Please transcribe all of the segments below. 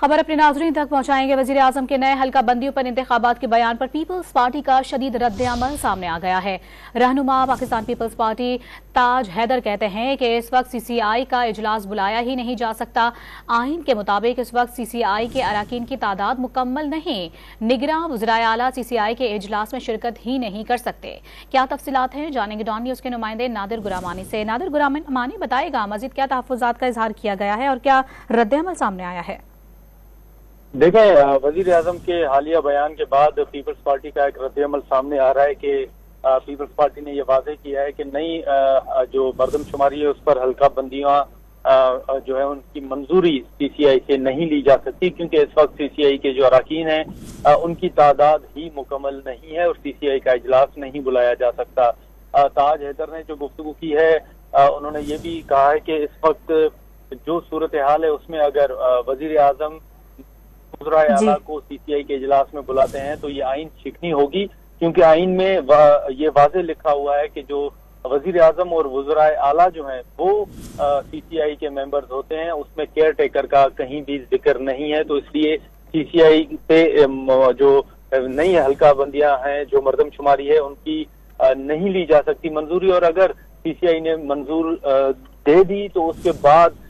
खबर अपने नाज़रीन तक पहुंचाएंगे। वजीर आजम के नए हल्का बंदियों पर इंतखाबात के बयान पर पीपल्स पार्टी का शदीद रद्द-ए-अमल सामने आ गया है। रहनुमा पाकिस्तान पीपल्स पार्टी ताज हैदर कहते हैं कि इस वक्त CCI का इजलास बुलाया ही नहीं जा सकता। आइन के मुताबिक इस वक्त CCI के अरकान की तादाद मुकम्मल नहीं। निगरान वज़ीर आला CCI के इजलास में शिरकत ही नहीं कर सकते। क्या तफसीलात हैं, जानेंगे डॉन न्यूज़ के नुमाइंदे नादिर गुरामानी से। नादिर गुरामानी बताएगा मजीद क्या तहफ़्फ़ुज़ात का इजहार किया गया है और क्या रद्द-ए-अमल सामने आया है। देखें, वजीर आजम के हालिया बयान के बाद पीपल्स पार्टी का एक रद्द-ए-अमल सामने आ रहा है कि पीपल्स पार्टी ने यह वाज़ेह किया है कि नई जो मरदमशुमारी है उस पर हल्का बंदियां जो है उनकी मंजूरी CCI से नहीं ली जा सकती, क्योंकि इस वक्त CCI के जो अरकान हैं उनकी तादाद ही मुकम्मल नहीं है और CCI का इजलास नहीं बुलाया जा सकता। ताज हैदर ने जो गुफ्तगू की है उन्होंने ये भी कहा है कि इस वक्त जो सूरत हाल है उसमें अगर वजीर आजम वज़ीर आला को CCI के इजलास में बुलाते हैं तो ये आइन शिकनी होगी, क्योंकि आइन में ये वाज़ेह लिखा हुआ है कि जो वजीर आजम और वज़ीर आला जो हैं वो CCI के मेंबर्स होते हैं, उसमें केयर टेकर का कहीं भी जिक्र नहीं है। तो इसलिए CCI पे जो नई हल्का बंदियां हैं, जो मरदमशुमारी है, उनकी नहीं ली जा सकती मंजूरी। और अगर CCI ने मंजूर दे दी तो उसके बाद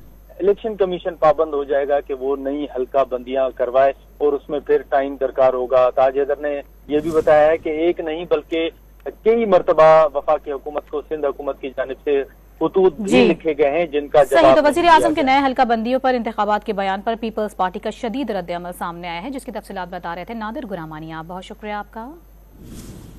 इलेक्शन कमीशन पाबंद हो जाएगा कि वो नई हल्का बंदियां करवाए और उसमें फिर टाइम दरकार होगा। ताज हैदर ने यह भी बताया है कि एक नहीं बल्कि कई मरतबा वफाकी हुकूमत को सिंध हुकूमत की जानिब से खतूत भी लिखे गए हैं जिनका सही। तो वजीर आजम के नए हल्का बंदियों पर इंतखाबात के बयान पर पीपल्स पार्टी का शदीद रद्द-ए-अमल सामने आया है, जिसकी तफसीलात बता रहे थे नादिर गुरामानी। आप बहुत शुक्रिया आपका।